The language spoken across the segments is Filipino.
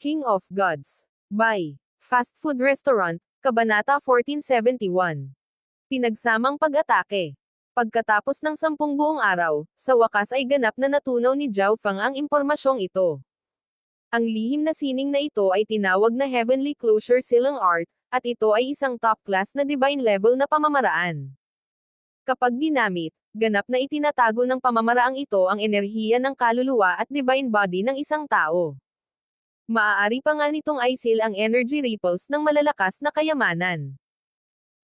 King of Gods. By Fast Food Restaurant, Kabanata 1471. Pinagsamang pag-atake. Pagkatapos ng 10 buong araw, sa wakas ay ganap na natunaw ni Zhao Feng ang impormasyong ito. Ang lihim na sining na ito ay tinawag na Heavenly Closure Silang Art, at ito ay isang top-class na divine level na pamamaraan. Kapag ginamit, ganap na itinatago ng pamamaraang ito ang enerhiya ng kaluluwa at divine body ng isang tao. Maaari pa nga nitong aisil ang energy ripples ng malalakas na kayamanan.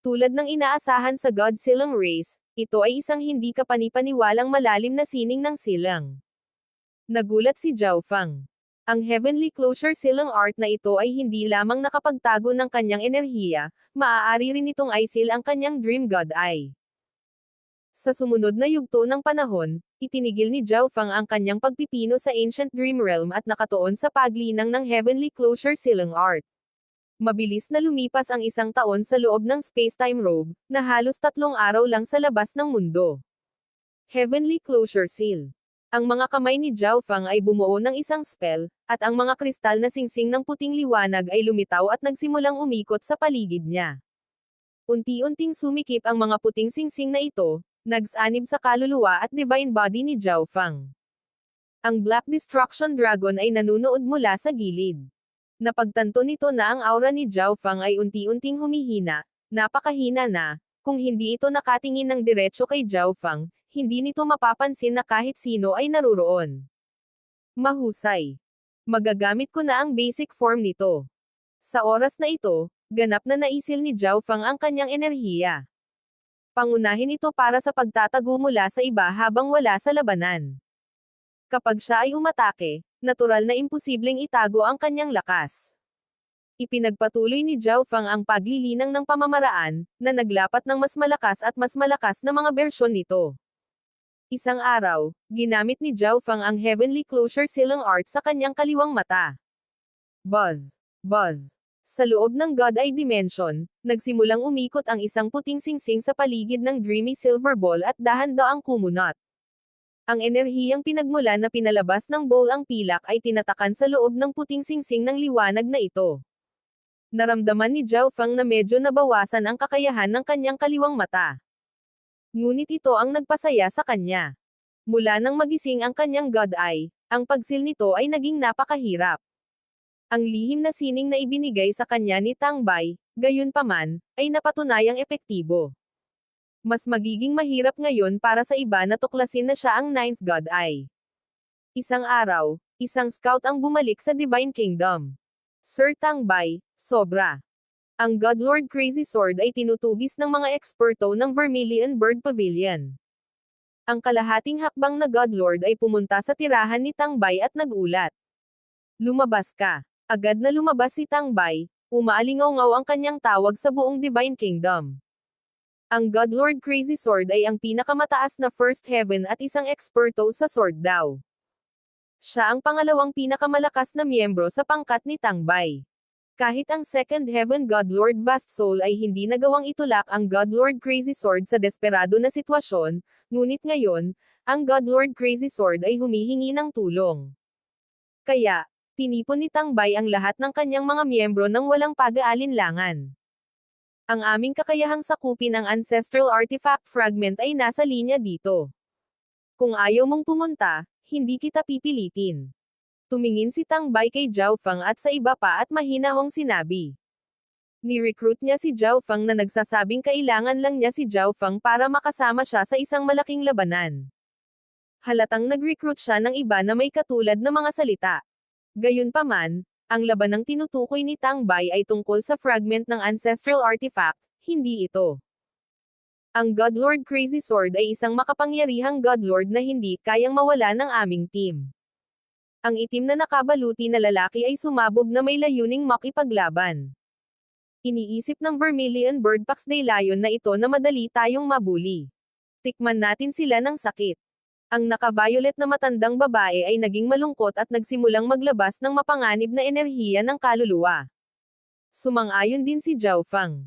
Tulad ng inaasahan sa God Silang Race, ito ay isang hindi kapanipaniwalang malalim na sining ng silang. Nagulat si Zhao Feng. Ang Heavenly Closure Silang Art na ito ay hindi lamang nakapagtago ng kanyang enerhiya, maaari rin itong aisil ang kanyang Dream God Eye. Sa sumunod na yugto ng panahon, itinigil ni Zhao Feng ang kanyang pagpipino sa Ancient Dream Realm at nakatuon sa paglinang ng Heavenly Closure Silang Art. Mabilis na lumipas ang 1 taon sa loob ng Spacetime Robe, na halos 3 araw lang sa labas ng mundo. Heavenly Closure Seal. Ang mga kamay ni Zhao Feng ay bumuo ng isang spell, at ang mga kristal na singsing ng puting liwanag ay lumitaw at nagsimulang umikot sa paligid niya. Unti-unting sumikip ang mga puting singsing na ito, nagsanib sa kaluluwa at divine body ni Zhao Feng. Ang Black Destruction Dragon ay nanunood mula sa gilid. Napagtanto nito na ang aura ni Zhao Feng ay unti-unting humihina, napakahina na, kung hindi ito nakatingin ng diretso kay Zhao Feng, hindi nito mapapansin na kahit sino ay naruroon. Mahusay. Magagamit ko na ang basic form nito. Sa oras na ito, ganap na naisil ni Zhao Feng ang kanyang enerhiya. Pangunahin ito para sa pagtatago mula sa iba habang wala sa labanan. Kapag siya ay umatake, natural na imposibleng itago ang kanyang lakas. Ipinagpatuloy ni Zhao Feng ang paglilinang ng pamamaraan, na naglapat ng mas malakas na mga bersyon nito. Isang araw, ginamit ni Zhao Feng ang Heavenly Closure Silang Art sa kanyang kaliwang mata. Buzz! Buzz! Sa loob ng God Eye Dimension, nagsimulang umikot ang isang puting singsing sa paligid ng Dreamy Silver Ball at dahan-daang kumunot. Ang enerhiyang pinagmulan na pinalabas ng ball ang pilak ay tinatakan sa loob ng puting singsing ng liwanag na ito. Naramdaman ni Zhao Feng na medyo nabawasan ang kakayahan ng kanyang kaliwang mata. Ngunit ito ang nagpasaya sa kanya. Mula nang magising ang kanyang God Eye, ang pagsil nito ay naging napakahirap. Ang lihim na sining na ibinigay sa kanya ni Tang Bai, gayunpaman, ay napatunayang epektibo. Mas magiging mahirap ngayon para sa iba na tuklasin na siya ang 9th God Eye. Isang araw, isang scout ang bumalik sa Divine Kingdom. Sir Tang Bai, sobra. Ang God Lord Crazy Sword ay tinutugis ng mga eksperto ng Vermilion Bird Pavilion. Ang kalahating hakbang na God Lord ay pumunta sa tirahan ni Tang Bai at nagulat. Lumabas ka. Agad na lumabas si Tang Bai, umaalingaw-ngaw ang kanyang tawag sa buong Divine Kingdom. Ang God Lord Crazy Sword ay ang pinakamataas na First Heaven at isang eksperto sa sword daw. Siya ang pangalawang pinakamalakas na miyembro sa pangkat ni Tang Bai. Kahit ang Second Heaven God Lord Vast Soul ay hindi nagawang itulak ang God Lord Crazy Sword sa desperado na sitwasyon, ngunit ngayon, ang God Lord Crazy Sword ay humihingi ng tulong. Kaya, tinipon ni Tang Bai ang lahat ng kanyang mga miyembro nang walang pag-aalinlangan. Ang aming kakayahang sakupin ang Ancestral Artifact Fragment ay nasa linya dito. Kung ayaw mong pumunta, hindi kita pipilitin. Tumingin si Tang Bai kay Zhao Feng at sa iba pa at mahinahong sinabi. Ni-recruit niya si Zhao Feng na nagsasabing kailangan lang niya si Zhao Feng para makasama siya sa isang malaking labanan. Halatang nag-recruit siya ng iba na may katulad na mga salita. Gayunpaman, ang labanang tinutukoy ni Tang Bai ay tungkol sa fragment ng Ancestral Artifact, hindi ito. Ang God Lord Crazy Sword ay isang makapangyarihang God Lord na hindi kayang mawala ng aming team. Ang itim na nakabaluti na lalaki ay sumabog na may layuning makipaglaban. Iniisip ng Vermilion Bird Pax Day Lion na ito na madali tayong mabuli. Tikman natin sila ng sakit. Ang naka-violet na matandang babae ay naging malungkot at nagsimulang maglabas ng mapanganib na enerhiya ng kaluluwa. Sumang-ayon din si Zhao Feng.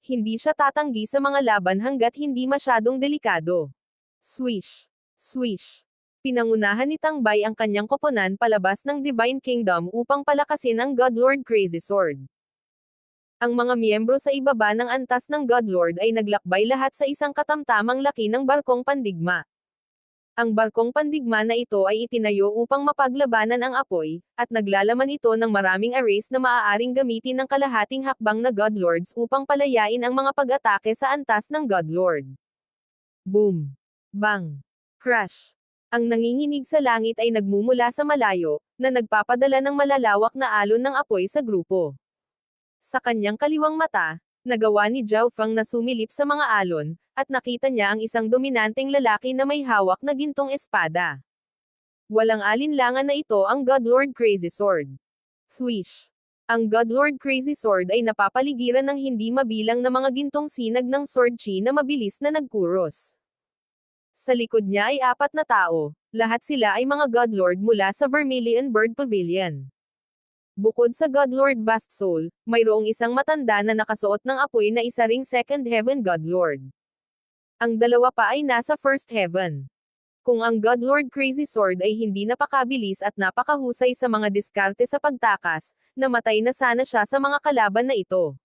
Hindi siya tatanggi sa mga laban hanggat hindi masyadong delikado. Swish! Swish! Pinangunahan ni Tangbay ang kanyang koponan palabas ng Divine Kingdom upang palakasin ang Godlord Crazy Sword. Ang mga miyembro sa ibaba ng antas ng Godlord ay naglakbay lahat sa isang katamtamang laki ng barkong pandigma. Ang barkong pandigma na ito ay itinayo upang mapaglabanan ang apoy, at naglalaman ito ng maraming arrays na maaaring gamitin ng kalahating hakbang na Godlords upang palayain ang mga pag-atake sa antas ng Godlord. Boom! Bang! Crash! Ang nanginginig sa langit ay nagmumula sa malayo, na nagpapadala ng malalawak na alon ng apoy sa grupo. Sa kanyang kaliwang mata, nagawa ni Zhao Feng na sumilip sa mga alon, at nakita niya ang isang dominanteng lalaki na may hawak na gintong espada. Walang alinlangan na ito ang Godlord Crazy Sword. Swish! Ang Godlord Crazy Sword ay napapaligiran ng hindi mabilang na mga gintong sinag ng sword chi na mabilis na nagkuros. Sa likod niya ay 4 na tao, lahat sila ay mga Godlord mula sa Vermilion Bird Pavilion. Bukod sa Godlord Vast Soul, mayroong isang matanda na nakasuot ng apoy na isa ring Second Heaven Godlord. Ang dalawa pa ay nasa First Heaven. Kung ang Godlord Crazy Sword ay hindi napakabilis at napakahusay sa mga diskarte sa pagtakas, namatay na sana siya sa mga kalaban na ito.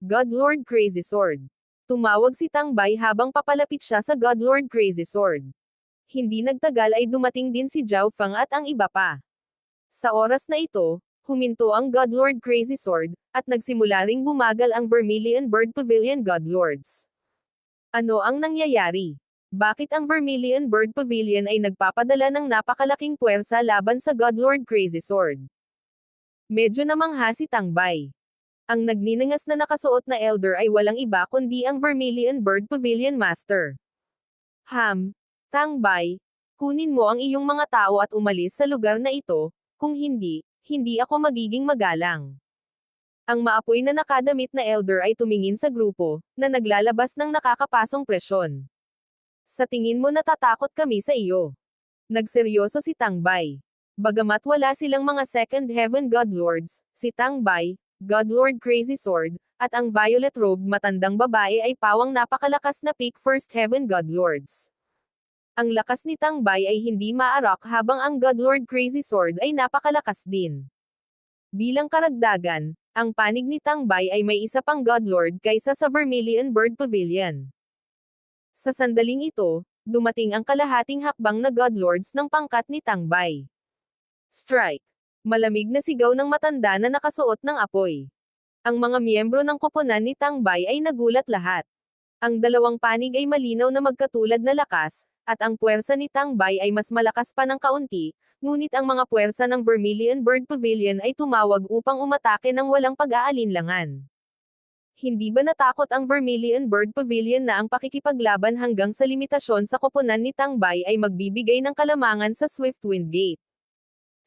Godlord Crazy Sword. Tumawag si Tangbay habang papalapit siya sa Godlord Crazy Sword. Hindi nagtagal ay dumating din si Zhao Feng at ang iba pa. Sa oras na ito, huminto ang Godlord Crazy Sword, at nagsimula ring bumagal ang Vermilion Bird Pavilion Godlords. Ano ang nangyayari? Bakit ang Vermilion Bird Pavilion ay nagpapadala ng napakalaking puwersa laban sa Godlord Crazy Sword? Medyo namangha si Tangbay. Ang nagninangas na nakasuot na elder ay walang iba kundi ang Vermilion Bird Pavilion Master. Tangbay, kunin mo ang iyong mga tao at umalis sa lugar na ito, kung hindi, hindi ako magiging magalang. Ang maapoy na nakadamit na elder ay tumingin sa grupo, na naglalabas ng nakakapasong presyon. Sa tingin mo natatakot kami sa iyo. Nagseryoso si Tangbay. Bagamat wala silang mga Second Heaven Godlords, si Tangbay, Godlord Crazy Sword, at ang violet robe matandang babae ay pawang napakalakas na peak First Heaven Godlords. Ang lakas ni Tangbay ay hindi maarak habang ang Godlord Crazy Sword ay napakalakas din. Bilang karagdagan, ang panig ni Tangbay ay may isa pang Godlord kaysa sa Vermilion Bird Pavilion. Sa sandaling ito, dumating ang kalahating hakbang na Godlords ng pangkat ni Tangbay. Strike! Malamig na sigaw ng matanda na nakasuot ng apoy. Ang mga miyembro ng koponan ni Tangbay ay nagulat lahat. Ang dalawang panig ay malinaw na magkatulad na lakas, at ang puwersa ni Tangbay ay mas malakas pa ng kaunti, ngunit ang mga puwersa ng Vermilion Bird Pavilion ay tumawag upang umatake ng walang pag-aalinlangan. Hindi ba natakot ang Vermilion Bird Pavilion na ang pakikipaglaban hanggang sa limitasyon sa koponan ni Tangbay ay magbibigay ng kalamangan sa Swiftwind Gate?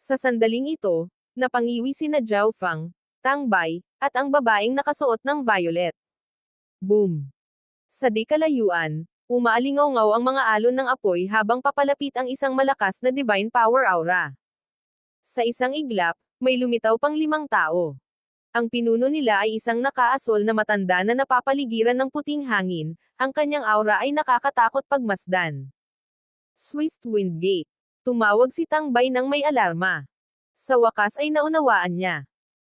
Sa sandaling ito, napangiwi sina Zhao Feng, Tangbay, at ang babaeng nakasuot ng violet. Boom! Sa di kalayuan, umaalingaw-ngaw ang mga alon ng apoy habang papalapit ang isang malakas na divine power aura. Sa isang iglap, may lumitaw pang 5 tao. Ang pinuno nila ay isang nakaasol na matanda na napapaligiran ng puting hangin, ang kanyang aura ay nakakatakot pagmasdan. Swiftwind Gate. Tumawag si Tangbay nang may alarma. Sa wakas ay naunawaan niya.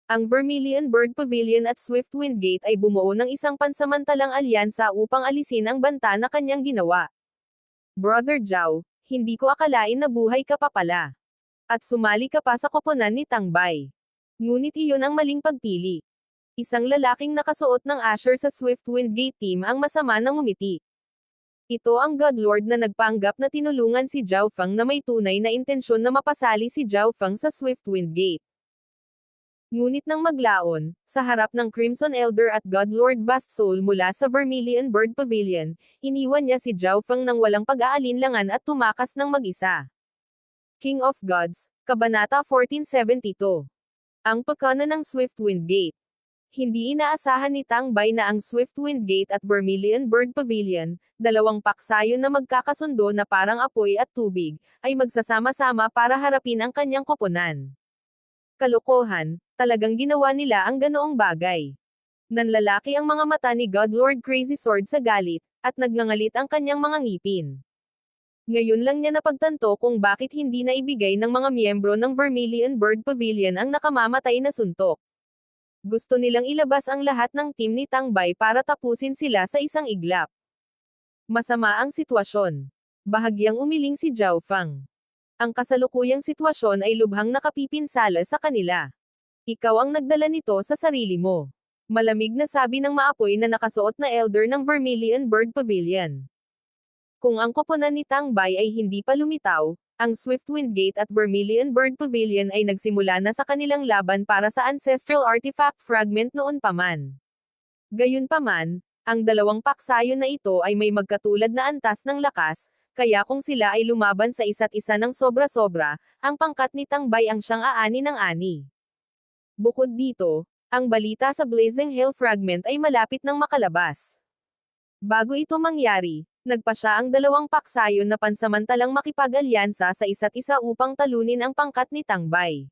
Ang Vermilion Bird Pavilion at Swiftwind Gate ay bumuo ng isang pansamantalang alyansa upang alisin ang banta na kanyang ginawa. Brother Zhao, hindi ko akalain na buhay ka pa pala. At sumali ka pa sa koponan ni Tangbay. Ngunit iyon ang maling pagpili. Isang lalaking nakasuot ng Asher sa Swiftwind Gate team ang masama nang ngumiti. Ito ang Godlord na nagpanggap na tinulungan si Zhao Feng na may tunay na intensyon na mapasali si Zhao Feng sa Swiftwind Gate. Ngunit nang maglaon, sa harap ng Crimson Elder at Godlord Vast Soul mula sa Vermilion Bird Pavilion, iniwan niya si Zhao Feng nang walang pag-aalinlangan at tumakas ng mag-isa. King of Gods, Kabanata 1472. Ang pagkana ng Swiftwind Gate. Hindi inaasahan ni Tangbay na ang Swiftwind Gate at Vermilion Bird Pavilion, dalawang paksayon na magkakasundo na parang apoy at tubig, ay magsasama-sama para harapin ang kanyang koponan. Kalokohan, talagang ginawa nila ang ganoong bagay. Nanlalaki ang mga mata ni Godlord Crazy Sword sa galit, at nagngangalit ang kanyang mga ngipin. Ngayon lang niya napagtanto kung bakit hindi na ibigay ng mga miyembro ng Vermilion Bird Pavilion ang nakamamatay na suntok. Gusto nilang ilabas ang lahat ng team ni Tang Bai para tapusin sila sa isang iglap. Masama ang sitwasyon. Bahagyang umiling si Zhao Fang. Ang kasalukuyang sitwasyon ay lubhang nakapipinsala sa kanila. Ikaw ang nagdala nito sa sarili mo. Malamig na sabi ng maapoy na nakasuot na elder ng Vermilion Bird Pavilion. Kung ang koponan ni Tang Bai ay hindi pa lumitaw, ang Swiftwind Gate at Vermilion Bird Pavilion ay nagsimula na sa kanilang laban para sa Ancestral Artifact Fragment noon pa man. Gayunpaman, ang dalawang paksayon na ito ay may magkatulad na antas ng lakas, kaya kung sila ay lumaban sa isa't isa ng sobra-sobra, ang pangkat ni Tang Bai ang siyang aani ng ani. Bukod dito, ang balita sa Blazing Hill Fragment ay malapit nang makalabas. Bago ito mangyari, nagpa siya ang dalawang paksayon na pansamantalang makipag-alyansa sa isa't isa upang talunin ang pangkat ni Tang Bai.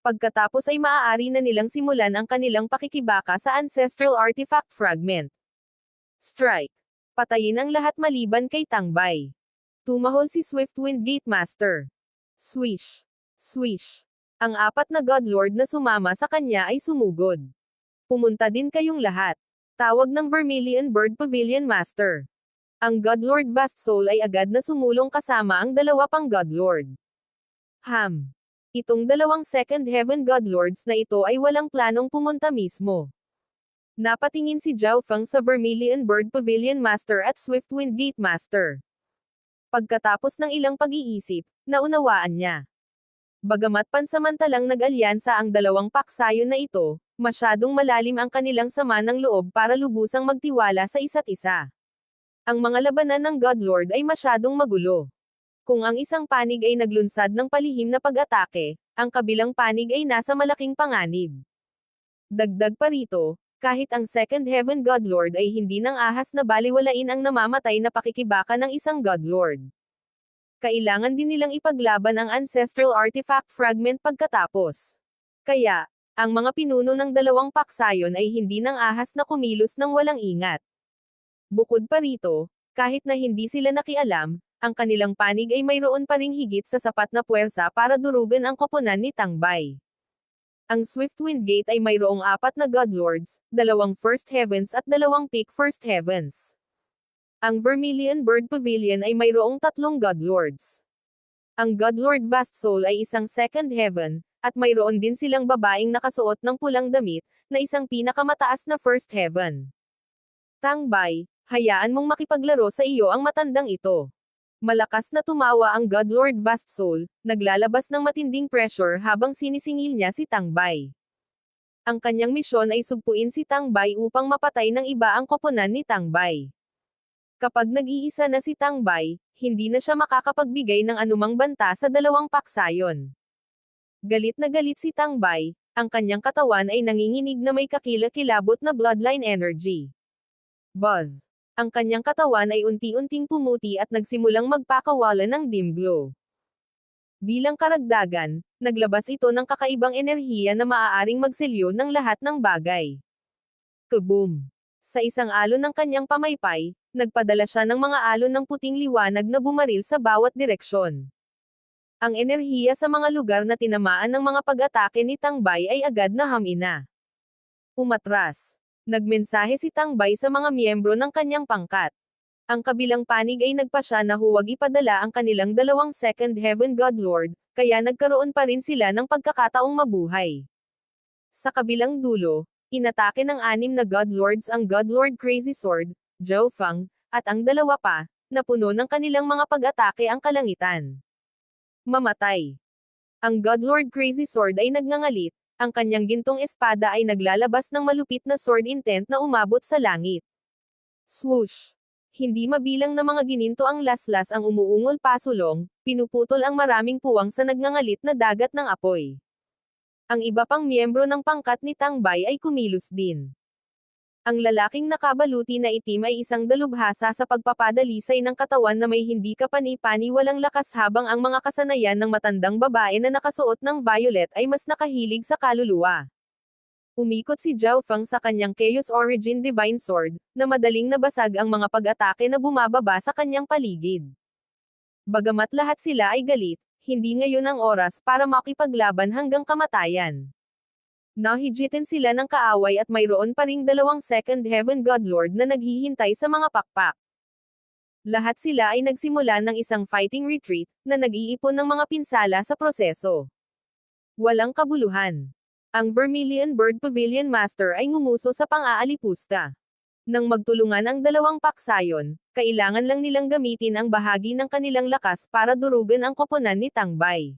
Pagkatapos ay maaari na nilang simulan ang kanilang pakikibaka sa Ancestral Artifact Fragment. Strike. Patayin ang lahat maliban kay Tang Bai. Tumahol si Swiftwind Gate Master. Swish. Swish. Ang apat na Godlord na sumama sa kanya ay sumugod. Pumunta din kayong lahat. Tawag ng Vermilion Bird Pavilion Master. Ang Godlord Vast Soul ay agad na sumulong kasama ang dalawa pang Godlord. Itong dalawang Second Heaven Godlords na ito ay walang planong pumunta mismo. Napatingin si Zhao Feng sa Vermilion Bird Pavilion Master at Swiftwind Gate Master. Pagkatapos ng ilang pag-iisip, naunawaan niya. Bagamat pansamantalang nag-alyansa ang dalawang paksayon na ito, masyadong malalim ang kanilang sama ng loob para lubusang magtiwala sa isa't isa. Ang mga labanan ng Godlord ay masyadong magulo. Kung ang isang panig ay naglunsad ng palihim na pag-atake, ang kabilang panig ay nasa malaking panganib. Dagdag pa rito, kahit ang Second Heaven Godlord ay hindi nang ahas na baliwalain ang namamatay na pakikibaka ng isang Godlord. Kailangan din nilang ipaglaban ang Ancestral Artifact Fragment pagkatapos. Kaya, ang mga pinuno ng dalawang paksayon ay hindi nang ahas na kumilos ng walang ingat. Bukod pa rito, kahit na hindi sila nakialam, ang kanilang panig ay mayroon pa ring higit sa sapat na puwersa para durugan ang koponan ni Tang Bai. Ang Swiftwind Gate ay mayroong 4 na Godlords, 2 First Heavens at 2 Peak First Heavens. Ang Vermilion Bird Pavilion ay mayroong 3 Godlords. Ang Godlord Vast Soul ay isang Second Heaven, at mayroon din silang babaeng nakasuot ng pulang damit, na isang pinakamataas na First Heaven. Tang Bai, hayaan mong makipaglaro sa iyo ang matandang ito. Malakas na tumawa ang Godlord Vast Soul, naglalabas ng matinding pressure habang sinisingil niya si Tang Bai. Ang kanyang misyon ay sugpuin si Tang Bai upang mapatay ng iba ang koponan ni Tang Bai. Kapag nag-iisa na si Tang Bai, hindi na siya makakapagbigay ng anumang banta sa dalawang paksayon. Galit na galit si Tang Bai, ang kanyang katawan ay nanginginig na may kakilakilabot na bloodline energy. Buzz. Ang kanyang katawan ay unti-unting pumuti at nagsimulang magpakawala ng dim glow. Bilang karagdagan, naglabas ito ng kakaibang enerhiya na maaaring magselyo ng lahat ng bagay. Kaboom! Sa isang alon ng kanyang pamaypay, nagpadala siya ng mga alon ng puting liwanag na bumaril sa bawat direksyon. Ang enerhiya sa mga lugar na tinamaan ng mga pag-atake ni Tang Bai ay agad na hamina. Umatras. Nagmensahe si Tang Bai sa mga miyembro ng kanyang pangkat. Ang kabilang panig ay nagpasya na huwag ipadala ang kanilang dalawang Second Heaven Godlord, kaya nagkaroon pa rin sila ng pagkakataong mabuhay. Sa kabilang dulo, inatake ng 6 na Godlords ang Godlord Crazy Sword, Zhao Feng, at ang dalawa pa, na puno ng kanilang mga pag-atake ang kalangitan. Mamatay. Ang Godlord Crazy Sword ay nagngangalit, ang kanyang gintong espada ay naglalabas ng malupit na sword intent na umabot sa langit. Swoosh! Hindi mabilang na mga gininto ang laslas ang umuungol pasulong, pinuputol ang maraming puwang sa nagngangalit na dagat ng apoy. Ang iba pang miyembro ng pangkat ni Tang Bai ay kumilos din. Ang lalaking nakabaluti na itim ay isang dalubhasa sa pagpapadalisay ng katawan na may hindi kapani-pani walang lakas habang ang mga kasanayan ng matandang babae na nakasuot ng violet ay mas nakahilig sa kaluluwa. Umikot si Zhao Feng sa kanyang Chaos Origin Divine Sword, na madaling nabasag ang mga pag-atake na bumababa sa kanyang paligid. Bagamat lahat sila ay galit, hindi ngayon ang oras para makipaglaban hanggang kamatayan. Nahigitin sila ng kaaway at mayroon pa ring dalawang Second Heaven Godlord na naghihintay sa mga pakpak. Lahat sila ay nagsimula ng isang fighting retreat, na nag-iipon ng mga pinsala sa proseso. Walang kabuluhan. Ang Vermilion Bird Pavilion Master ay ngumuso sa pang-aalipusta. Nang magtulungan ang dalawang paksayon, kailangan lang nilang gamitin ang bahagi ng kanilang lakas para durugan ang koponan ni Tangbay.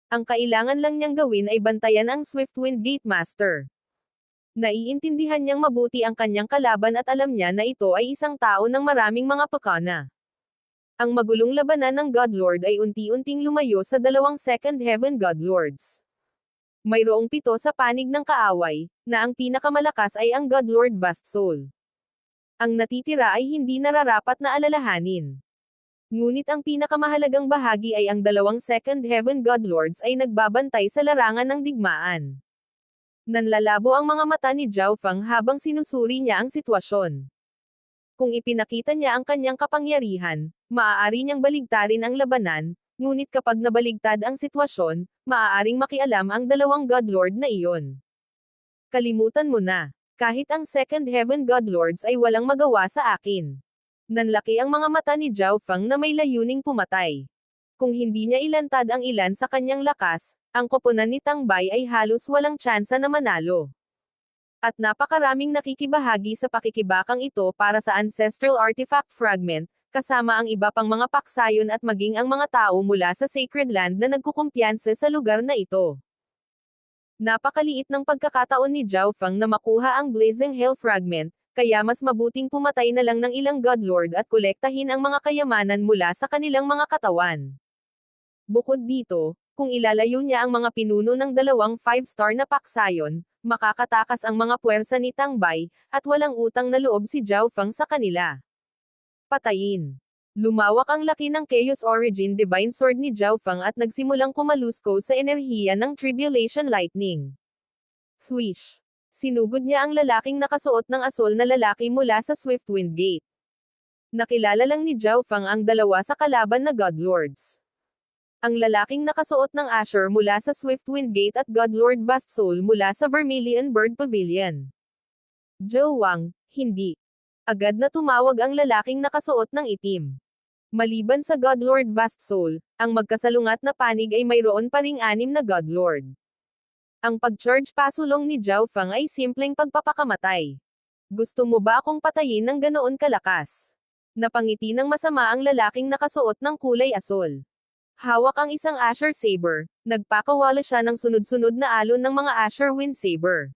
Ang kailangan lang niyang gawin ay bantayan ang Swiftwind Gate Master. Naiintindihan niyang mabuti ang kanyang kalaban at alam niya na ito ay isang tao ng maraming mga pakana. Ang magulong labanan ng Godlord ay unti-unting lumayo sa dalawang Second Heaven Godlords. Mayroong 7 sa panig ng kaaway, na ang pinakamalakas ay ang Godlord Vast Soul. Ang natitira ay hindi nararapat na alalahanin. Ngunit ang pinakamahalagang bahagi ay ang dalawang Second Heaven Godlords ay nagbabantay sa larangan ng digmaan. Nanlalabo ang mga mata ni Zhao Feng habang sinusuri niya ang sitwasyon. Kung ipinakita niya ang kanyang kapangyarihan, maaari niyang baligtarin ang labanan, ngunit kapag nabaligtad ang sitwasyon, maaaring makialam ang dalawang Godlord na iyon. Kalimutan mo na. Kahit ang Second Heaven Godlords ay walang magawa sa akin. Nanlaki ang mga mata ni Zhao Feng na may layuning pumatay. Kung hindi niya ilantad ang ilan sa kanyang lakas, ang koponan ni Tangbay ay halos walang tsansa na manalo. At napakaraming nakikibahagi sa pakikibakang ito para sa Ancestral Artifact Fragment, kasama ang iba pang mga paksayon at maging ang mga tao mula sa Sacred Land na nagkukumpiyansa sa lugar na ito. Napakaliit ng pagkakataon ni Zhao Feng na makuha ang Blazing Hell Fragment, kaya mas mabuting pumatay na lang ng ilang Godlord at kolektahin ang mga kayamanan mula sa kanilang mga katawan. Bukod dito, kung ilalayo niya ang mga pinuno ng dalawang 5-star na paksayon, makakatakas ang mga puwersa ni Tangbay, at walang utang na loob si Zhao Feng sa kanila. Patayin. Lumawak ang laki ng Chaos Origin Divine Sword ni Zhao Feng at nagsimulang kumalusko sa enerhiya ng Tribulation Lightning. Swish. Sinugod niya ang lalaking nakasuot ng asol na lalaki mula sa Swiftwind Gate. Nakilala lang ni Zhao Feng ang dalawa sa kalaban na Godlords. Ang lalaking nakasuot ng Asher mula sa Swiftwind Gate at Godlord Vast Soul mula sa Vermilion Bird Pavilion. Zhou Wang, hindi. Agad na tumawag ang lalaking nakasuot ng itim. Maliban sa Godlord Vast Soul, ang magkasalungat na panig ay mayroon pa ring 6 na Godlord. Ang pag-charge pasulong ni Zhao Feng ay simpleng pagpapakamatay. Gusto mo ba akong patayin ng ganoon kalakas? Napangiti ng masama ang lalaking nakasuot ng kulay asol. Hawak ang isang Asher Saber, nagpakawala siya ng sunod-sunod na alon ng mga Asher Wind Saber.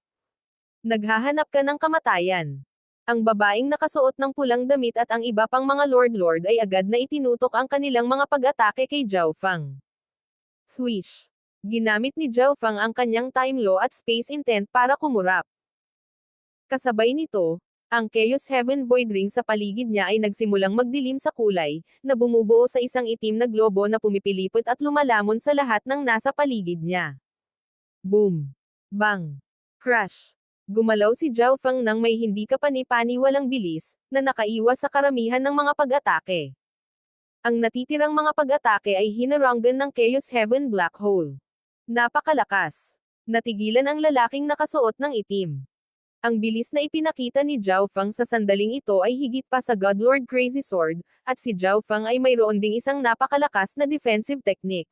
Naghahanap ka ng kamatayan. Ang babaeng nakasuot ng pulang damit at ang iba pang mga Lord ay agad na itinutok ang kanilang mga pag-atake kay Zhao Feng. Swish. Ginamit ni Zhao Feng ang kanyang Time Law at Space Intent para kumurap. Kasabay nito, ang Chaos Heaven Void Ring sa paligid niya ay nagsimulang magdilim sa kulay, na bumubuo sa isang itim na globo na pumipilipot at lumalamon sa lahat ng nasa paligid niya. Boom! Bang! Crash! Gumalaw si Zhao Feng nang may hindi kapani-paniwalang bilis, na nakaiwas sa karamihan ng mga pag-atake. Ang natitirang mga pag-atake ay hinaranggan ng Chaos Heaven Black Hole. Napakalakas. Natigilan ang lalaking nakasuot ng itim. Ang bilis na ipinakita ni Zhao Feng sa sandaling ito ay higit pa sa Godlord Crazy Sword, at si Zhao Feng ay mayroon ding isang napakalakas na defensive technique.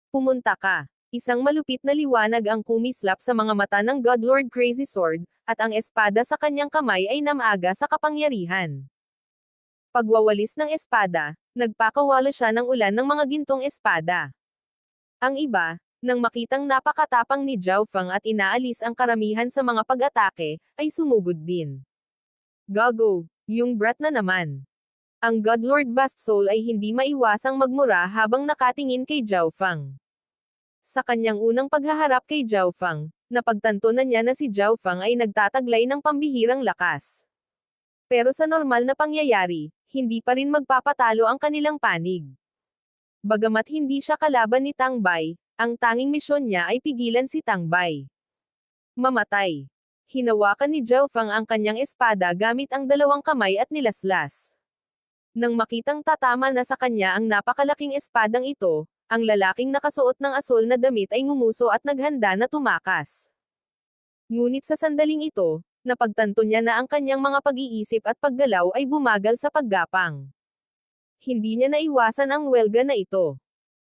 Pumunta ka. Isang malupit na liwanag ang kumislap sa mga mata ng Godlord Crazy Sword, at ang espada sa kanyang kamay ay namaga sa kapangyarihan. Pagwawalis ng espada, nagpakawala siya ng ulan ng mga gintong espada. Ang iba, nang makitang napakatapang ni Zhao Feng at inaalis ang karamihan sa mga pag-atake, ay sumugod din. Gago, yung brat na naman. Ang Godlord Vast Soul ay hindi maiwasang magmura habang nakatingin kay Zhao Feng. Sa kanyang unang paghaharap kay Zhao Feng, napagtanto na niya na si Zhao Feng ay nagtataglay ng pambihirang lakas. Pero sa normal na pangyayari, hindi pa rin magpapatalo ang kanilang panig. Bagamat hindi siya kalaban ni Tangbay, ang tanging misyon niya ay pigilan si Tangbay. Mamatay. Hinawakan ni Zhao Feng ang kanyang espada gamit ang dalawang kamay at nilaslas. Nang makitang tatama na sa kanya ang napakalaking espadang ito, ang lalaking nakasuot ng asul na damit ay ngumuso at naghanda na tumakas. Ngunit sa sandaling ito, napagtanto niya na ang kanyang mga pag-iisip at paggalaw ay bumagal sa paggapang. Hindi niya naiwasan ang welga na ito.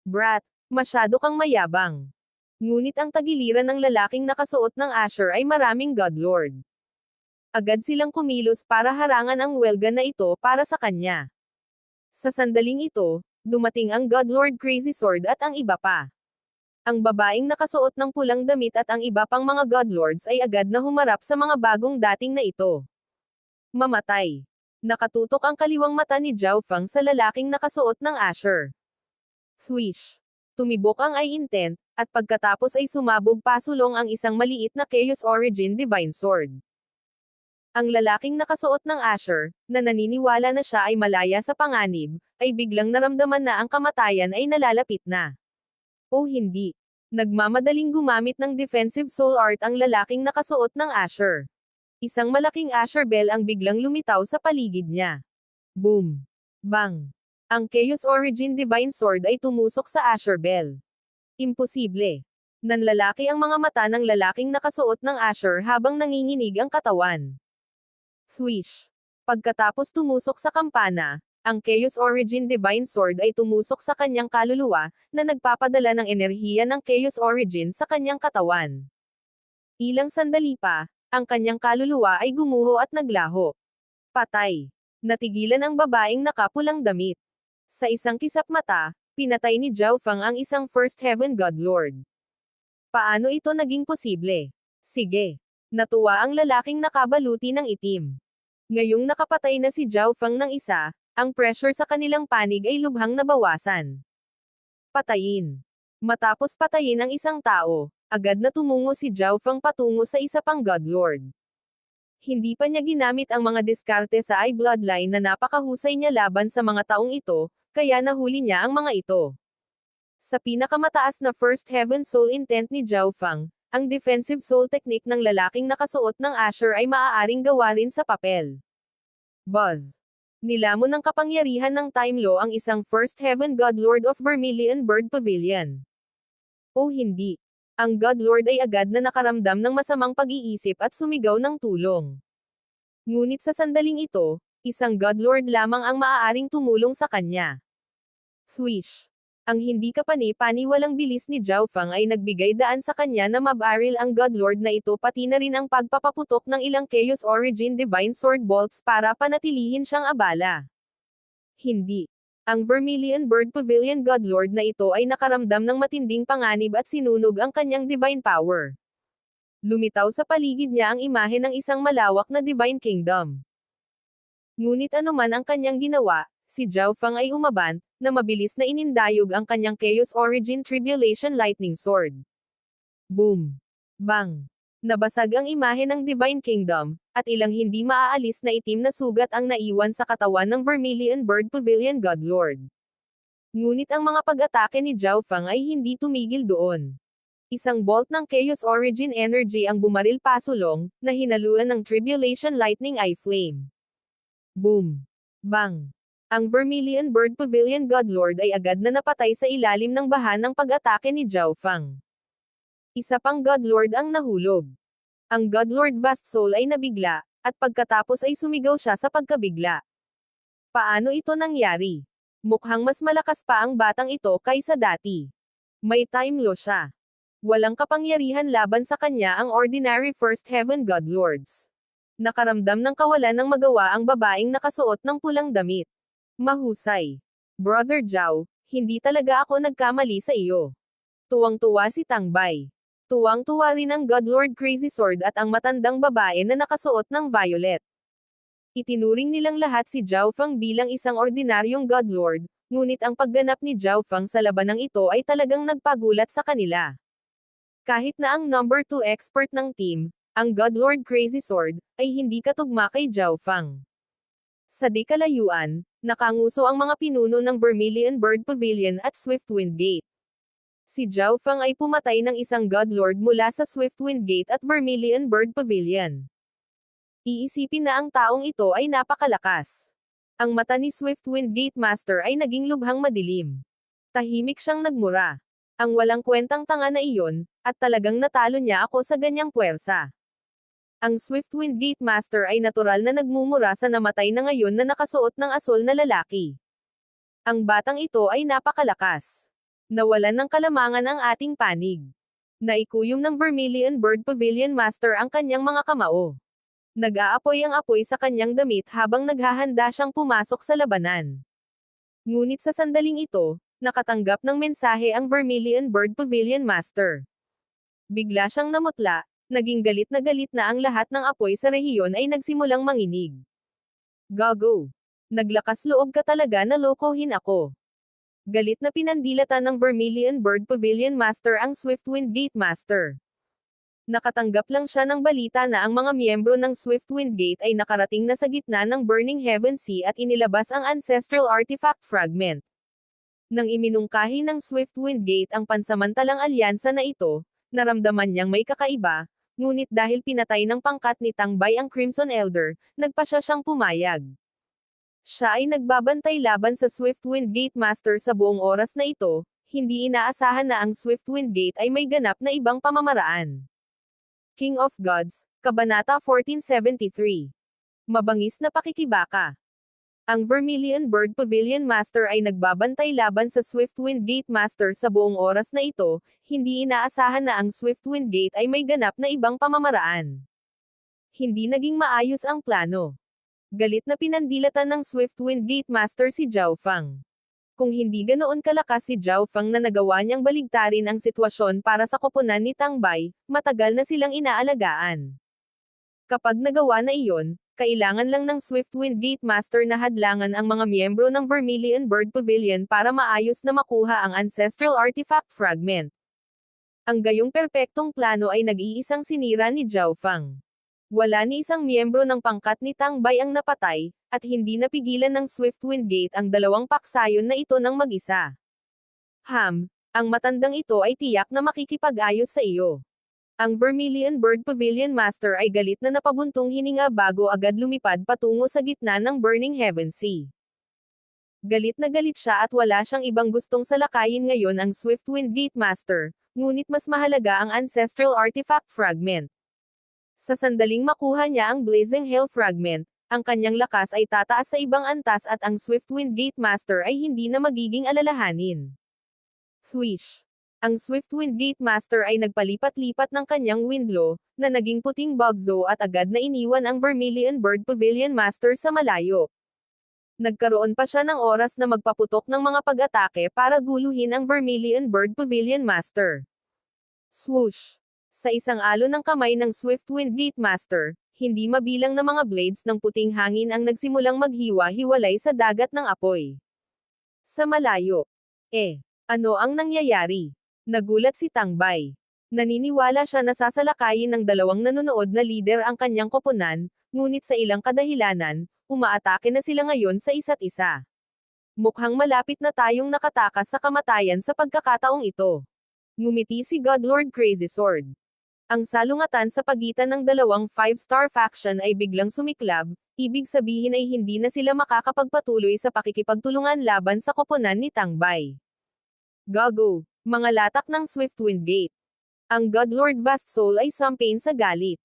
Brat, masyado kang mayabang. Ngunit ang tagiliran ng lalaking nakasuot ng Asher ay maraming Godlord. Agad silang kumilos para harangan ang welga na ito para sa kanya. Sa sandaling ito, dumating ang Godlord Crazy Sword at ang iba pa. Ang babaeng nakasuot ng pulang damit at ang iba pang mga Godlords ay agad na humarap sa mga bagong dating na ito. Mamatay. Nakatutok ang kaliwang mata ni Zhao Feng sa lalaking nakasuot ng Asher. Swish. Tumibok ang eye intent, at pagkatapos ay sumabog pasulong ang isang maliit na Chaos Origin Divine Sword. Ang lalaking nakasuot ng Asher, na naniniwala na siya ay malaya sa panganib, ay biglang naramdaman na ang kamatayan ay nalalapit na. O hindi. Nagmamadaling gumamit ng defensive soul art ang lalaking nakasuot ng Asher. Isang malaking Asher Bell ang biglang lumitaw sa paligid niya. Boom! Bang! Ang Chaos Origin Divine Sword ay tumusok sa Asher Bell. Imposible. Nanlalaki ang mga mata ng lalaking nakasuot ng Asher habang nanginginig ang katawan. Swish. Pagkatapos tumusok sa kampana, ang Chaos Origin Divine Sword ay tumusok sa kanyang kaluluwa, na nagpapadala ng enerhiya ng Chaos Origin sa kanyang katawan. Ilang sandali pa, ang kanyang kaluluwa ay gumuho at naglaho. Patay. Natigilan ang babaeng nakapulang damit. Sa isang kisap mata, pinatay ni Zhao Feng ang isang First Heaven God Lord. Paano ito naging posible? Sige. Natuwa ang lalaking nakabaluti ng itim. Ngayong nakapatay na si Zhao Feng ng isa, ang pressure sa kanilang panig ay lubhang nabawasan. Patayin. Matapos patayin ang isang tao, agad na tumungo si Zhao Feng patungo sa isa pang God Lord. Hindi pa niya ginamit ang mga diskarte sa I Bloodline na napakahusay niya laban sa mga taong ito, kaya nahuli niya ang mga ito. Sa pinakamataas na First Heaven Soul Intent ni Zhao Feng, ang defensive soul technique ng lalaking nakasuot ng Asher ay maaaring gawa rin sa papel. Buzz. Nilamon ng kapangyarihan ng Time Law ang isang First Heaven God Lord of Vermilion Bird Pavilion. O hindi. Ang God Lord ay agad na nakaramdam ng masamang pag-iisip at sumigaw ng tulong. Ngunit sa sandaling ito, isang God Lord lamang ang maaaring tumulong sa kanya. Swish. Ang hindi kapani-paniwalang bilis ni Zhao Feng ay nagbigay daan sa kanya na mabaril ang God Lord na ito pati na rin ang pagpapaputok ng ilang Chaos Origin Divine Sword Bolts para panatilihin siyang abala. Hindi. Ang Vermilion Bird Pavilion God Lord na ito ay nakaramdam ng matinding panganib at sinunog ang kanyang divine power. Lumitaw sa paligid niya ang imahe ng isang malawak na Divine Kingdom. Ngunit anuman ang kanyang ginawa, si Zhao Feng ay umaban, na mabilis na inindayog ang kanyang Chaos Origin Tribulation Lightning Sword. Boom! Bang! Nabasag ang imahe ng Divine Kingdom, at ilang hindi maaalis na itim na sugat ang naiwan sa katawan ng Vermilion Bird Pavilion God Lord. Ngunit ang mga pag-atake ni Zhao Feng ay hindi tumigil doon. Isang bolt ng Chaos Origin Energy ang bumaril pasulong, na hinaluan ng Tribulation Lightning Eye Flame. Boom! Bang! Ang Vermilion Bird Pavilion God Lord ay agad na napatay sa ilalim ng baha ng pag-atake ni Zhao Feng. Isa pang God Lord ang nahulog. Ang God Lord Vast Soul ay nabigla, at pagkatapos ay sumigaw siya sa pagkabigla. Paano ito nangyari? Mukhang mas malakas pa ang batang ito kaysa dati. May time law siya. Walang kapangyarihan laban sa kanya ang ordinary First Heaven God Lords. Nakaramdam ng kawalan ng magawa ang babaeng nakasuot ng pulang damit. Mahusay. Brother Zhao, hindi talaga ako nagkamali sa iyo. Tuwang-tuwa si Tangbay. Tuwang-tuwa rin ang God Lord Crazy Sword at ang matandang babae na nakasuot ng violet. Itinuring nilang lahat si Zhao Feng bilang isang ordinaryong God Lord, ngunit ang pagganap ni Zhao Feng sa labanang ito ay talagang nagpagulat sa kanila. Kahit na ang number 2 expert ng team, ang God Lord Crazy Sword, ay hindi katugma kay Zhao Feng. Sa di kalayuan, nakanguso ang mga pinuno ng Vermilion Bird Pavilion at Swiftwind Gate. Si Zhao Feng ay pumatay ng isang God Lord mula sa Swiftwind Gate at Vermilion Bird Pavilion. Iisipin na ang taong ito ay napakalakas. Ang mata ni Swiftwind Gatemaster ay naging lubhang madilim. Tahimik siyang nagmura. Ang walang kwentang tanga na iyon, at talagang natalo niya ako sa ganyang puwersa. Ang Swiftwind Gatemaster ay natural na nagmumura sa namatay na ngayon na nakasuot ng asol na lalaki. Ang batang ito ay napakalakas. Nawalan ng kalamangan ang ating panig. Naikuyom ng Vermilion Bird Pavilion Master ang kanyang mga kamao. Nag-aapoy ang apoy sa kanyang damit habang naghahanda siyang pumasok sa labanan. Ngunit sa sandaling ito, nakatanggap ng mensahe ang Vermilion Bird Pavilion Master. Bigla siyang namutla, naging galit na ang lahat ng apoy sa rehiyon ay nagsimulang manginig. Gago! Naglakas loob ka talaga na lokohin ako. Galit na pinandilatan ng Vermilion Bird Pavilion Master ang Swiftwind Gatemaster. Nakatanggap lang siya ng balita na ang mga miyembro ng Swiftwind Gate ay nakarating na sa gitna ng Burning Heaven Sea at inilabas ang Ancestral Artifact Fragment. Nang iminungkahi ng Swiftwind Gate ang pansamantalang alyansa na ito, naramdaman niyang may kakaiba, ngunit dahil pinatay ng pangkat ni Tangbay ang Crimson Elder, nagpa siyang pumayag. Siya ay nagbabantay laban sa Swiftwind Gatemaster sa buong oras na ito, hindi inaasahan na ang Swiftwind Gate ay may ganap na ibang pamamaraan. King of Gods, Kabanata 1473. Mabangis na pakikibaka. Ang Vermilion Bird Pavilion Master ay nagbabantay laban sa Swiftwind Gatemaster sa buong oras na ito, hindi inaasahan na ang Swiftwind Gate ay may ganap na ibang pamamaraan. Hindi naging maayos ang plano. Galit na pinandilatan ng Swiftwind Gatemaster si Zhao Fang. Kung hindi ganoon kalakas si Zhao Fang na nagawa niyang baligtarin ang sitwasyon para sa koponan ni Tangbay, matagal na silang inaalagaan. Kapag nagawa na iyon, kailangan lang ng Swiftwind Gatemaster na hadlangan ang mga miyembro ng Vermilion Bird Pavilion para maayos na makuha ang Ancestral Artifact Fragment. Ang gayong perpektong plano ay nag-iisang sinira ni Zhao Fang. Wala ni isang miyembro ng pangkat ni Tangbay ang napatay, at hindi napigilan ng Swiftwind Gate ang dalawang paksayon na ito ng mag-isa. Ang matandang ito ay tiyak na makikipag-ayos sa iyo. Ang Vermilion Bird Pavilion Master ay galit na napabuntong hininga bago agad lumipad patungo sa gitna ng Burning Heaven Sea. Galit na galit siya at wala siyang ibang gustong salakayin ngayon ang Swiftwind Gatemaster, ngunit mas mahalaga ang Ancestral Artifact Fragment. Sa sandaling makuha niya ang Blazing Hail Fragment, ang kanyang lakas ay tataas sa ibang antas at ang Swiftwind Gatemaster ay hindi na magiging alalahanin. Swish! Ang Swiftwind Gatemaster ay nagpalipat-lipat ng kanyang windlaw, na naging puting bugzo at agad na iniwan ang Vermilion Bird Pavilion Master sa malayo. Nagkaroon pa siya ng oras na magpaputok ng mga pag-atake para guluhin ang Vermilion Bird Pavilion Master. Swoosh! Sa isang alon ng kamay ng Swiftwind Gatemaster, hindi mabilang na mga blades ng puting hangin ang nagsimulang maghiwa-hiwalay sa dagat ng apoy. Sa malayo. Ano ang nangyayari? Nagulat si Tangbay. Naniniwala siya na sasalakayin ng dalawang nanonood na lider ang kanyang koponan, ngunit sa ilang kadahilanan, umaatake na sila ngayon sa isa't isa. Mukhang malapit na tayong nakatakas sa kamatayan sa pagkakataong ito. Ngumiti si Godlord Crazy Sword. Ang salungatan sa pagitan ng dalawang 5-star faction ay biglang sumiklab, ibig sabihin ay hindi na sila makakapagpatuloy sa pakikipagtulungan laban sa koponan ni Tangbay. Gago! Mga latak ng Swiftwind Gate. Ang Godlord Vast Soul ay sampain sa galit.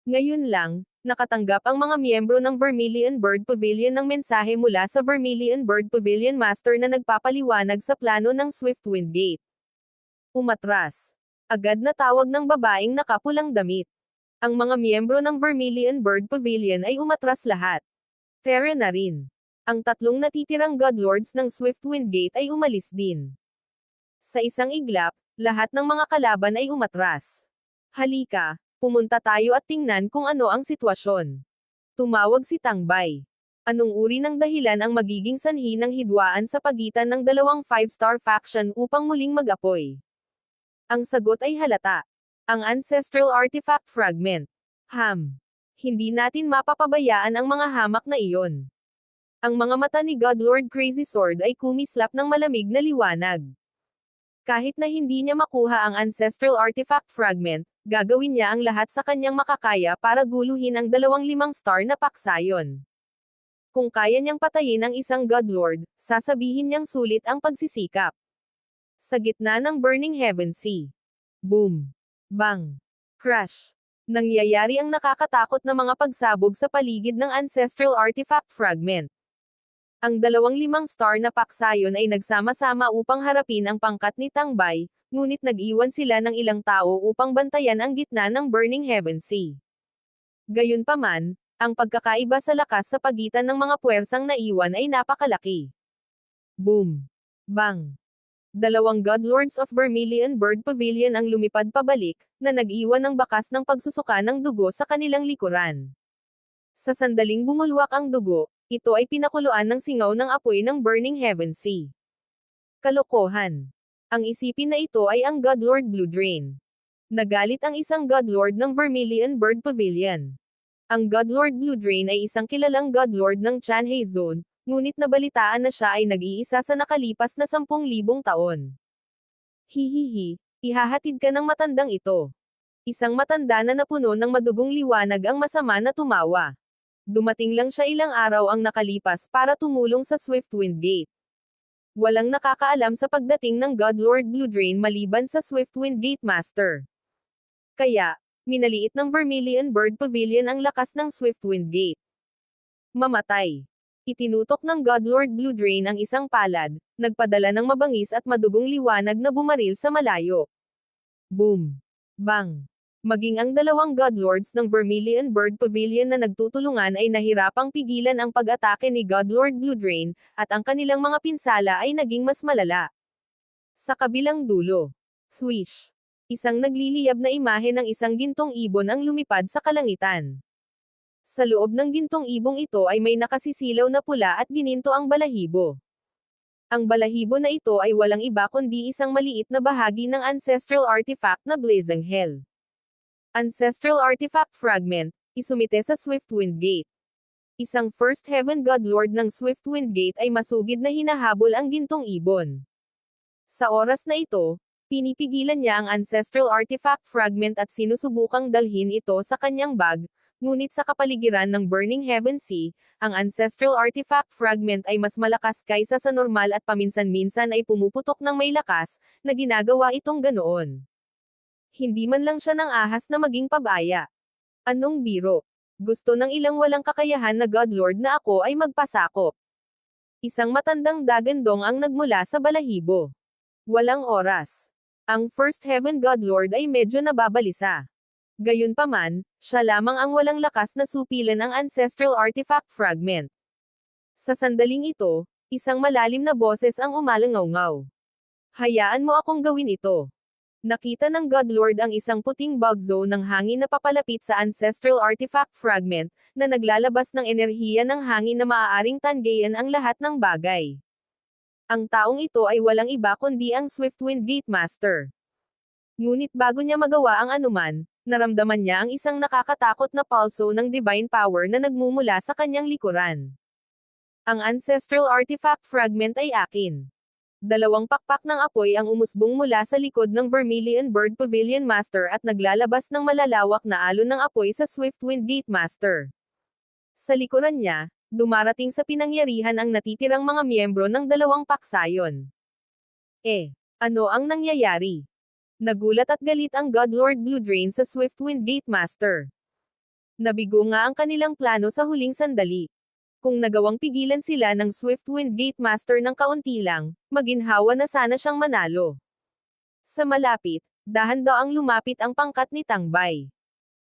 Ngayon lang, nakatanggap ang mga miyembro ng Vermilion Bird Pavilion ng mensahe mula sa Vermilion Bird Pavilion Master na nagpapaliwanag sa plano ng Swiftwind Gate. Umatras. Agad na tawag ng babaeng nakapulang damit. Ang mga miyembro ng Vermilion Bird Pavilion ay umatras lahat. Terra na rin. Ang tatlong natitirang Godlords ng Swiftwind Gate ay umalis din. Sa isang iglap, lahat ng mga kalaban ay umatras. Halika, pumunta tayo at tingnan kung ano ang sitwasyon. Tumawag si Tangbay. Anong uri ng dahilan ang magiging sanhi ng hidwaan sa pagitan ng dalawang 5-star faction upang muling mag-apoy? Ang sagot ay halata. Ang Ancestral Artifact Fragment. Hindi natin mapapabayaan ang mga hamak na iyon. Ang mga mata ni Godlord Crazy Sword ay kumislap ng malamig na liwanag. Kahit na hindi niya makuha ang Ancestral Artifact Fragment, gagawin niya ang lahat sa kanyang makakaya para guluhin ang dalawang 5-star na paksayon. Kung kaya niyang patayin ang isang Godlord, sasabihin niyang sulit ang pagsisikap. Sa gitna ng Burning Heaven Sea. Boom! Bang! Crash! Nangyayari ang nakakatakot na mga pagsabog sa paligid ng Ancestral Artifact Fragment. Ang 25-star na paksayon ay nagsama-sama upang harapin ang pangkat ni Tangbay, ngunit nag-iwan sila ng ilang tao upang bantayan ang gitna ng Burning Heaven Sea. Gayunpaman, ang pagkakaiba sa lakas sa pagitan ng mga puwersang naiwan ay napakalaki. Boom! Bang! Dalawang Godlords of Vermilion Bird Pavilion ang lumipad pabalik, na nag-iwan ng bakas ng pagsusuka ng dugo sa kanilang likuran. Sa sandaling bumulwak ang dugo, ito ay pinakuluan ng singaw ng apoy ng Burning Heaven Sea. Kalokohan! Ang isipin na ito ay ang Godlord Blue Drain. Nagalit ang isang Godlord ng Vermilion Bird Pavilion. Ang Godlord Blue Drain ay isang kilalang Godlord ng Chanhae Zone, ngunit nabalitaan na siya ay nag-iisa sa nakalipas na 10,000 taon. Hihihi, ihahatid ka ng matandang ito. Isang matanda na napuno ng madugong liwanag ang masama na tumawa. Dumating lang siya ilang araw ang nakalipas para tumulong sa Swiftwind Gate. Walang nakakaalam sa pagdating ng Godlord Blue Drain maliban sa Swiftwind Gate Master. Kaya, minaliit ng Vermilion Bird Pavilion ang lakas ng Swiftwind Gate. Mamatay. Itinutok ng Godlord Blue Drain ang isang palad, nagpadala ng mabangis at madugong liwanag na bumaril sa malayo. Boom! Bang! Maging ang dalawang Godlords ng Vermilion Bird Pavilion na nagtutulungan ay nahirapang pigilan ang pag-atake ni Godlord Blue Drain, at ang kanilang mga pinsala ay naging mas malala. Sa kabilang dulo. Swish! Isang nagliliyab na imahe ng isang gintong ibon ang lumipad sa kalangitan. Sa loob ng gintong ibong ito ay may nakasisilaw na pula at gininto ang balahibo. Ang balahibo na ito ay walang iba kundi isang maliit na bahagi ng ancestral artifact na Blazing Hell. Ancestral Artifact Fragment, isumite sa Swiftwind Gate. Isang First Heaven Godlord ng Swiftwind Gate ay masugid na hinahabol ang gintong ibon. Sa oras na ito, pinipigilan niya ang Ancestral Artifact Fragment at sinusubukang dalhin ito sa kanyang bag, ngunit sa kapaligiran ng Burning Heaven Sea, ang Ancestral Artifact Fragment ay mas malakas kaysa sa normal at paminsan-minsan ay pumuputok ng may lakas, na ginagawa itong ganoon. Hindi man lang siya ng ahas na maging pabaya. Anong biro? Gusto ng ilang walang kakayahan na Godlord na ako ay magpasakop. Isang matandang dagandong ang nagmula sa balahibo. Walang oras. Ang First Heaven Godlord ay medyo nababalisa. Gayunpaman, siya lamang ang walang lakas na supilan ang Ancestral Artifact Fragment. Sa sandaling ito, isang malalim na boses ang umalangaw-ngaw. Hayaan mo akong gawin ito. Nakita ng Godlord ang isang puting bugzo ng hangin na papalapit sa Ancestral Artifact Fragment, na naglalabas ng enerhiya ng hangin na maaaring tanggayan ang lahat ng bagay. Ang taong ito ay walang iba kundi ang Swiftwind Gate Master. Ngunit bago niya magawa ang anuman, naramdaman niya ang isang nakakatakot na pulso ng divine power na nagmumula sa kanyang likuran. Ang Ancestral Artifact Fragment ay akin. Dalawang pakpak ng apoy ang umusbong mula sa likod ng Vermilion Bird Pavilion Master at naglalabas ng malalawak na alon ng apoy sa Swiftwind Gate Master. Sa likuran niya, dumarating sa pinangyarihan ang natitirang mga miyembro ng dalawang paksayon. Ano ang nangyayari? Nagulat at galit ang Godlord Blue Drain sa Swiftwind Gate Master. Nabigo nga ang kanilang plano sa huling sandali. Kung nagawang pigilan sila ng Swiftwind Gate Master ng kaunti lang, maginhawa na sana siyang manalo. Sa malapit, dahan-daang lumapit ang pangkat ni Tangbay.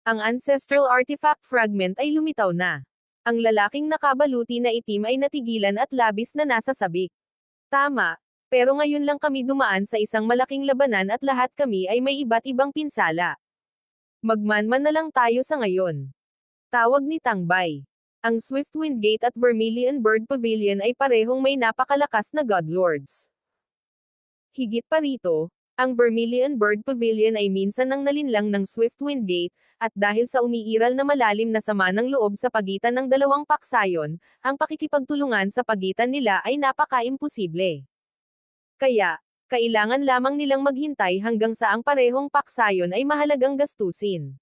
Ang Ancestral Artifact Fragment ay lumitaw na. Ang lalaking nakabaluti na itim ay natigilan at labis na nasa sabik. Tama, pero ngayon lang kami dumaan sa isang malaking labanan at lahat kami ay may iba't ibang pinsala. Magmanman na lang tayo sa ngayon. Tawag ni Tangbay. Ang Swiftwind Gate at Vermilion Bird Pavilion ay parehong may napakalakas na Godlords. Higit pa rito, ang Vermilion Bird Pavilion ay minsan nang nalinlang ng Swiftwind Gate, at dahil sa umiiral na malalim na sama ng loob sa pagitan ng dalawang paksayon, ang pakikipagtulungan sa pagitan nila ay napaka-imposible. Kaya, kailangan lamang nilang maghintay hanggang sa ang parehong paksayon ay mahalagang gastusin.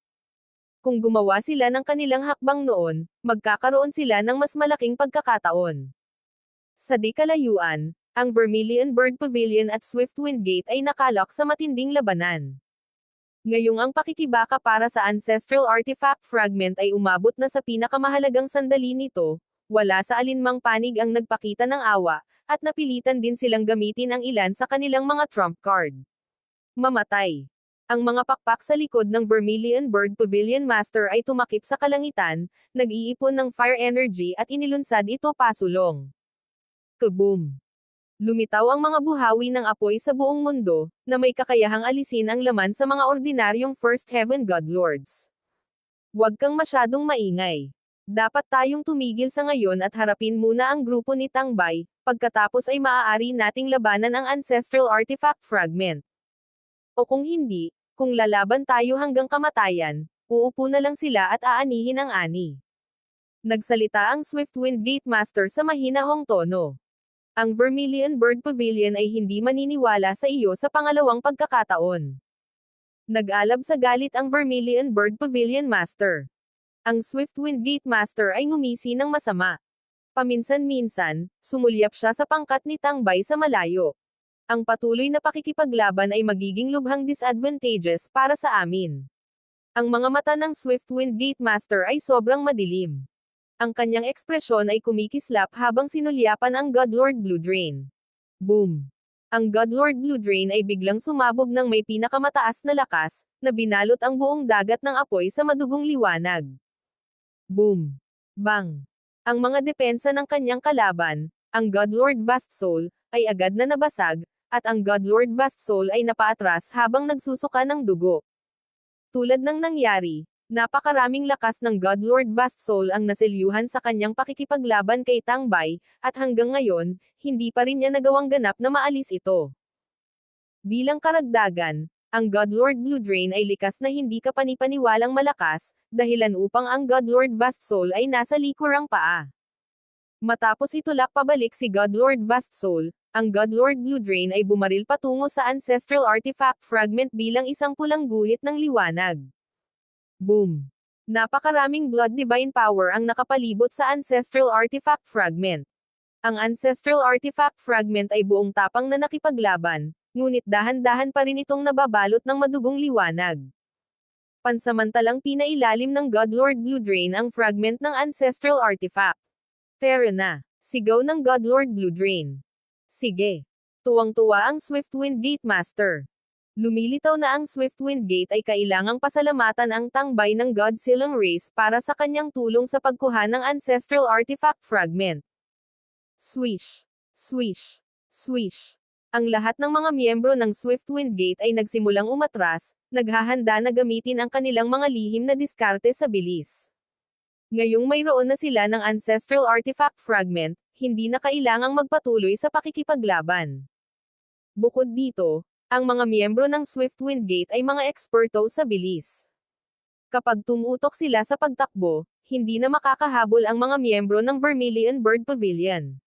Kung gumawa sila ng kanilang hakbang noon, magkakaroon sila ng mas malaking pagkakataon. Sa di kalayuan, ang Vermilion Bird Pavilion at Swiftwind Gate ay nakalok sa matinding labanan. Ngayong ang pakikibaka para sa Ancestral Artifact Fragment ay umabot na sa pinakamahalagang sandali nito, wala sa alinmang panig ang nagpakita ng awa, at napilitan din silang gamitin ang ilan sa kanilang mga trump card. Mamatay. Ang mga pakpak sa likod ng Vermilion Bird Pavilion Master ay tumakip sa kalangitan, nag-iipon ng fire energy at inilunsad ito pasulong. Kaboom! Lumitaw ang mga buhawi ng apoy sa buong mundo, na may kakayahang alisin ang laman sa mga ordinaryong First Heaven Godlords. Huwag kang masyadong maingay. Dapat tayong tumigil sa ngayon at harapin muna ang grupo ni Tangbay, pagkatapos ay maaari nating labanan ang Ancestral Artifact Fragment. O kung hindi, kung lalaban tayo hanggang kamatayan, uupo na lang sila at aanihin ang ani. Nagsalita ang Swiftwind Gate Master sa mahinahong tono. Ang Vermilion Bird Pavilion ay hindi maniniwala sa iyo sa pangalawang pagkakataon. Nag-alab sa galit ang Vermilion Bird Pavilion Master. Ang Swiftwind Gate Master ay ngumisi ng masama. Paminsan-minsan, sumulyap siya sa pangkat ni Tangbay sa malayo. Ang patuloy na pakikipaglaban ay magiging lubhang disadvantageous para sa amin. Ang mga mata ng Swiftwind Gate Master ay sobrang madilim. Ang kanyang ekspresyon ay kumikislap habang sinulyapan ang Godlord Blue Drain. Boom! Ang Godlord Blue Drain ay biglang sumabog ng may pinakamataas na lakas, na binalot ang buong dagat ng apoy sa madugong liwanag. Boom! Bang! Ang mga depensa ng kanyang kalaban, ang Godlord Vast Soul, ay agad na nabasag, at ang Godlord Vast Soul ay napaatras habang nagsusuka ng dugo. Tulad ng nangyari, napakaraming lakas ng Godlord Vast Soul ang naselyuhan sa kanyang pakikipaglaban kay Tangbay, at hanggang ngayon, hindi pa rin niya nagawang ganap na maalis ito. Bilang karagdagan, ang Godlord Blue Drain ay likas na hindi kapanipaniwalang malakas, dahilan upang ang Godlord Vast Soul ay nasa likurang paa. Matapos itulak pabalik si Godlord Vast Soul, ang Godlord Blue Drain ay bumaril patungo sa Ancestral Artifact Fragment bilang isang pulang guhit ng liwanag. Boom! Napakaraming Blood Divine Power ang nakapalibot sa Ancestral Artifact Fragment. Ang Ancestral Artifact Fragment ay buong tapang na nakipaglaban, ngunit dahan-dahan pa rin itong nababalot ng madugong liwanag. Pansamantalang pinailalim ng Godlord Blue Drain ang fragment ng Ancestral Artifact. Tara na! Sigaw ng Godlord Blue Drain. Sige. Tuwang-tuwa ang Swiftwind Gate Master. Lumilitaw na ang Swiftwind Gate ay kailangang pasalamatan ang Tangbay ng Godzillang Race para sa kanyang tulong sa pagkuha ng Ancestral Artifact Fragment. Swish! Swish! Swish! Ang lahat ng mga miyembro ng Swiftwind Gate ay nagsimulang umatras, naghahanda na gamitin ang kanilang mga lihim na diskarte sa bilis. Ngayong mayroon na sila ng Ancestral Artifact Fragment, hindi na kailangang magpatuloy sa pakikipaglaban. Bukod dito, ang mga miyembro ng Swiftwind Gate ay mga eksperto sa bilis. Kapag tumutok sila sa pagtakbo, hindi na makakahabol ang mga miyembro ng Vermilion Bird Pavilion.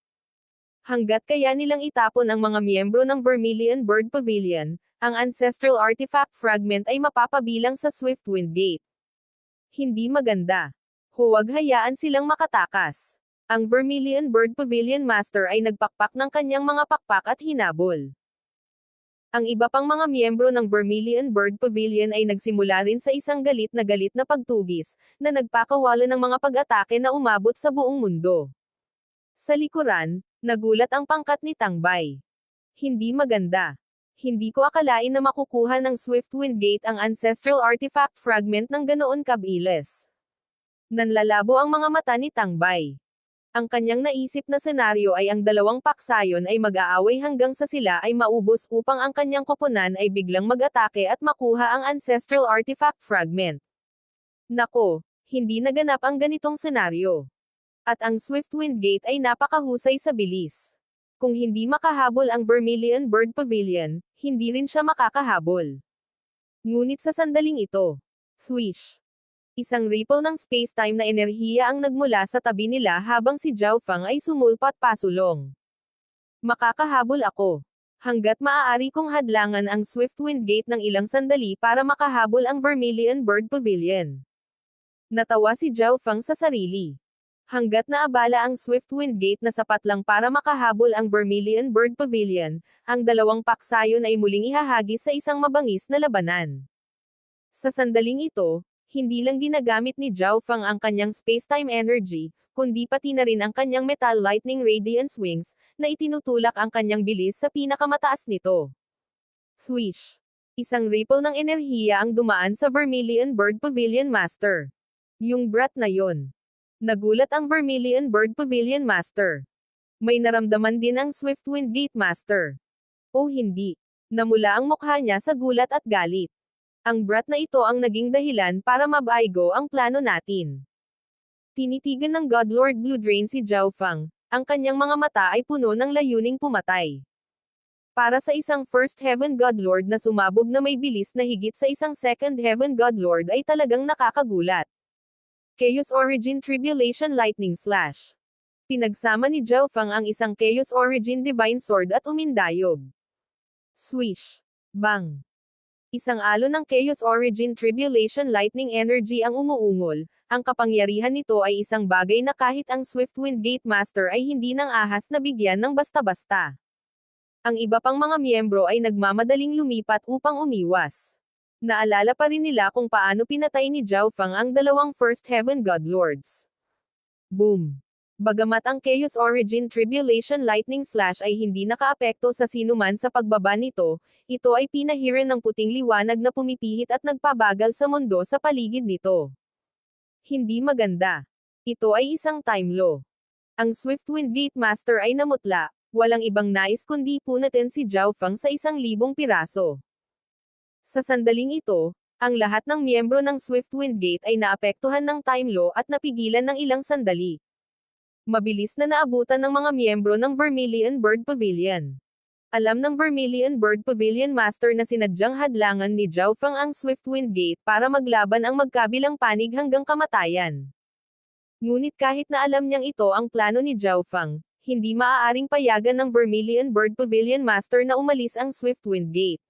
Hanggat kaya nilang itapon ang mga miyembro ng Vermilion Bird Pavilion, ang Ancestral Artifact Fragment ay mapapabilang sa Swiftwind Gate. Hindi maganda. Huwag hayaan silang makatakas. Ang Vermilion Bird Pavilion Master ay nagpakpak ng kanyang mga pakpak at hinabol. Ang iba pang mga miyembro ng Vermilion Bird Pavilion ay nagsimula rin sa isang galit na pagtugis, na nagpakawala ng mga pag-atake na umabot sa buong mundo. Sa likuran, nagulat ang pangkat ni Tangbay. Hindi maganda. Hindi ko akalain na makukuha ng Swiftwind Gate ang Ancestral Artifact Fragment ng ganoon kabilis. Nanlalabo ang mga mata ni Tangbay. Ang kanyang naisip na senaryo ay ang dalawang paksayon ay mag-aaway hanggang sa sila ay maubos upang ang kanyang koponan ay biglang mag-atake at makuha ang Ancestral Artifact Fragment. Nako, hindi naganap ang ganitong senaryo. At ang Swiftwind Gate ay napakahusay sa bilis. Kung hindi makahabol ang Vermilion Bird Pavilion, hindi rin siya makakahabol. Ngunit sa sandaling ito, swish! Isang ripple ng space-time na enerhiya ang nagmula sa tabi nila habang si Zhao Fang ay sumulpat pasulong. Makakahabol ako. Hanggat maaari kong hadlangan ang Swiftwind Gate ng ilang sandali para makahabol ang Vermilion Bird Pavilion. Natawa si Zhao Feng sa sarili. Hanggat naabala ang Swiftwind Gate na sapat lang para makahabol ang Vermilion Bird Pavilion, ang dalawang paksayon ay muling ihahagis sa isang mabangis na labanan. Sa sandaling ito, hindi lang ginagamit ni Zhao Feng ang kanyang space-time energy, kundi pati na rin ang kanyang Metal Lightning Radiance Wings, na itinutulak ang kanyang bilis sa pinakamataas nito. Swish! Isang ripple ng enerhiya ang dumaan sa Vermilion Bird Pavilion Master. Yung brat na yon. Nagulat ang Vermilion Bird Pavilion Master. May naramdaman din ang Swiftwind Gate Master. O hindi. Namula ang mukha niya sa gulat at galit. Ang brat na ito ang naging dahilan para mabaigo ang plano natin. Tinitigan ng Godlord Blue Drain si Zhao Feng. Ang kanyang mga mata ay puno ng layuning pumatay. Para sa isang First Heaven Godlord na sumabog na may bilis na higit sa isang Second Heaven Godlord ay talagang nakakagulat. Chaos Origin Tribulation Lightning Slash. Pinagsama ni Zhao Feng ang isang Chaos Origin Divine Sword at umindayog. Swish. Bang. Isang alon ng Chaos Origin Tribulation Lightning Energy ang umuungol. Ang kapangyarihan nito ay isang bagay na kahit ang Swiftwind Gate Master ay hindi nang ahas na bigyan ng basta-basta. Ang iba pang mga miyembro ay nagmamadaling lumipat upang umiwas. Naalala pa rin nila kung paano pinatay ni Zhao Feng ang dalawang First Heaven Godlords. Boom! Bagamat ang Chaos Origin Tribulation Lightning Slash ay hindi nakaapekto sa sinuman sa pagbaba nito, ito ay pinahiran ng puting liwanag na pumipihit at nagpabagal sa mundo sa paligid nito. Hindi maganda. Ito ay isang time law. Ang Swiftwind Gate Master ay namutla, walang ibang nais kundi punatin si Zhao Feng sa 1,000 piraso. Sa sandaling ito, ang lahat ng miyembro ng Swiftwind Gate ay naapektuhan ng time law at napigilan ng ilang sandali. Mabilis na naabutan ng mga miyembro ng Vermilion Bird Pavilion. Alam ng Vermilion Bird Pavilion Master na sinadyang hadlangan ni Zhao Feng ang Swiftwind Gate para maglaban ang magkabilang panig hanggang kamatayan. Ngunit kahit na alam niyang ito ang plano ni Zhao Feng, hindi maaaring payagan ng Vermilion Bird Pavilion Master na umalis ang Swiftwind Gate.